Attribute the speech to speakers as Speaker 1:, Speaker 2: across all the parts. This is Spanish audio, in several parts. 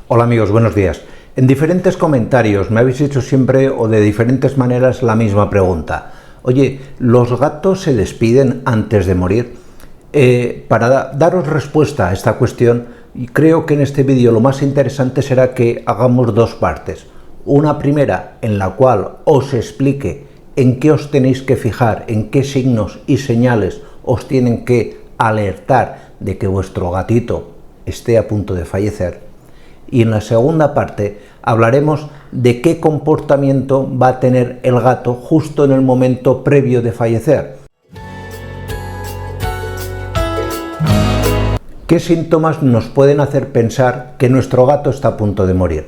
Speaker 1: Hola amigos, buenos días. En diferentes comentarios me habéis hecho siempre o de diferentes maneras la misma pregunta. Oye, ¿los gatos se despiden antes de morir? Para daros respuesta a esta cuestión, creo que en este vídeo lo más interesante será que hagamos dos partes. Una primera en la cual os explique en qué os tenéis que fijar, en qué signos y señales os tienen que alertar de que vuestro gatito esté a punto de fallecer. Y en la segunda parte hablaremos de qué comportamiento va a tener el gato justo en el momento previo de fallecer. ¿Qué síntomas nos pueden hacer pensar que nuestro gato está a punto de morir?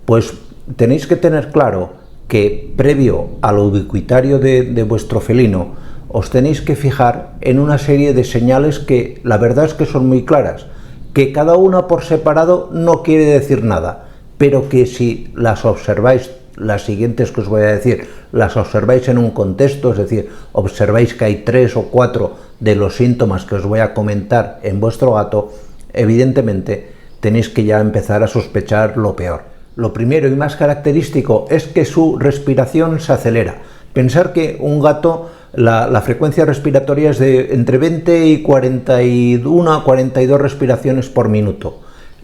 Speaker 1: Pues tenéis que tener claro que previo al ubicuitario de vuestro felino os tenéis que fijar en una serie de señales que la verdad es que son muy claras, que cada una por separado no quiere decir nada, pero que si las observáis, las siguientes que os voy a decir, las observáis en un contexto, es decir, observáis que hay 3 o 4 de los síntomas que os voy a comentar en vuestro gato, evidentemente tenéis que ya empezar a sospechar lo peor. Lo primero y más característico es que su respiración se acelera. Pensar que un gato, la frecuencia respiratoria es de entre 20 y 41 a 42 respiraciones por minuto.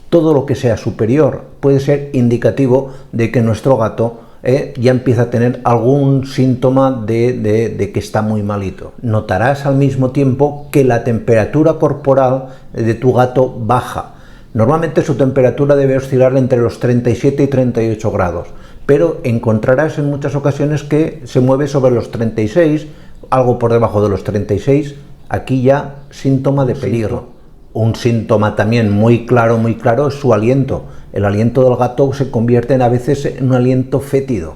Speaker 1: Todo lo que sea superior puede ser indicativo de que nuestro gato ya empieza a tener algún síntoma de que está muy malito. Notarás al mismo tiempo que la temperatura corporal de tu gato baja. Normalmente su temperatura debe oscilar entre los 37 y 38 grados, pero encontrarás en muchas ocasiones que se mueve sobre los 36, algo por debajo de los 36, aquí ya síntoma de peligro. Un síntoma también muy claro es su aliento. El aliento del gato se convierte a veces en un aliento fétido.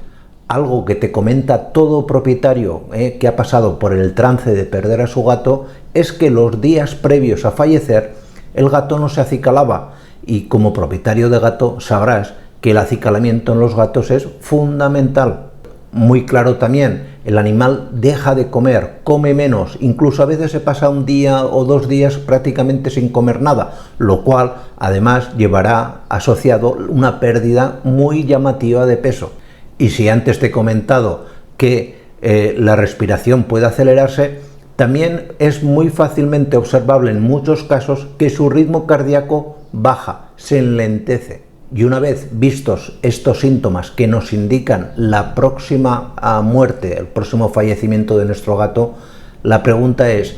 Speaker 1: Algo que te comenta todo propietario que ha pasado por el trance de perder a su gato es que los días previos a fallecer el gato no se acicalaba, y como propietario de gato sabrás que el acicalamiento en los gatos es fundamental. Muy claro también, el animal deja de comer, come menos, incluso a veces se pasa un día o 2 días prácticamente sin comer nada, lo cual además llevará asociado una pérdida muy llamativa de peso. Y si antes te he comentado que la respiración puede acelerarse, también es muy fácilmente observable en muchos casos que su ritmo cardíaco baja, se enlentece. Y una vez vistos estos síntomas que nos indican la próxima muerte, el próximo fallecimiento de nuestro gato, la pregunta es,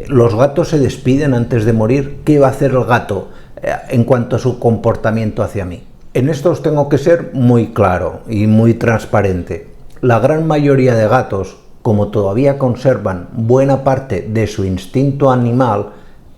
Speaker 1: ¿los gatos se despiden antes de morir? ¿Qué va a hacer el gato en cuanto a su comportamiento hacia mí? En esto os tengo que ser muy claro y muy transparente. La gran mayoría de gatos, como todavía conservan buena parte de su instinto animal,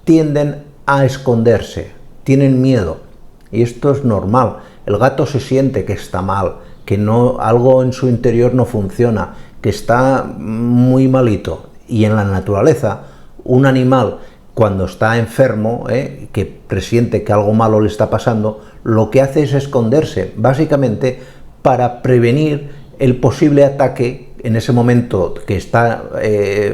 Speaker 1: tienden a esconderse, tienen miedo. Y esto es normal. El gato se siente que está mal, que algo en su interior no funciona, que está muy malito. Y en la naturaleza, un animal cuando está enfermo, que presiente que algo malo le está pasando, lo que hace es esconderse, básicamente para prevenir el posible ataque en ese momento que está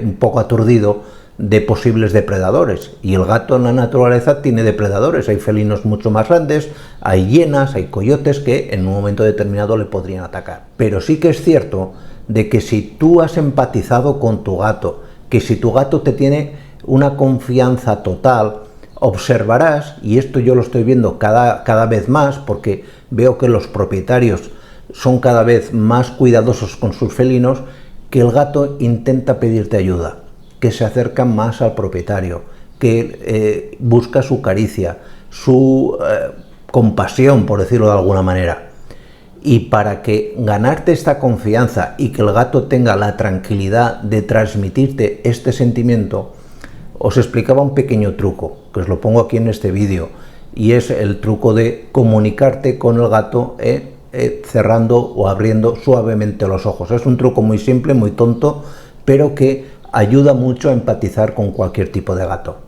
Speaker 1: un poco aturdido de posibles depredadores. Y el gato en la naturaleza tiene depredadores, hay felinos mucho más grandes, hay hienas, hay coyotes que en un momento determinado le podrían atacar. Pero sí que es cierto de que si tú has empatizado con tu gato, que si tu gato te tiene una confianza total, observarás, y esto yo lo estoy viendo cada vez más porque veo que los propietarios son cada vez más cuidadosos con sus felinos, que el gato intenta pedirte ayuda, que se acerca más al propietario, que busca su caricia, su compasión, por decirlo de alguna manera. Y para que ganarte esta confianza y que el gato tenga la tranquilidad de transmitirte este sentimiento, os explicaba un pequeño truco, que os lo pongo aquí en este vídeo, y es el truco de comunicarte con el gato cerrando o abriendo suavemente los ojos. Es un truco muy simple, muy tonto, pero que ayuda mucho a empatizar con cualquier tipo de gato.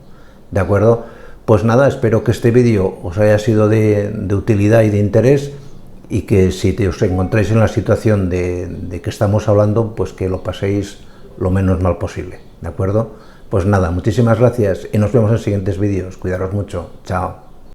Speaker 1: ¿De acuerdo? Pues nada, espero que este vídeo os haya sido de utilidad y de interés, y que si os encontráis en la situación de que estamos hablando, pues que lo paséis lo menos mal posible. ¿De acuerdo? Pues nada, muchísimas gracias y nos vemos en siguientes vídeos. Cuidaros mucho. Chao.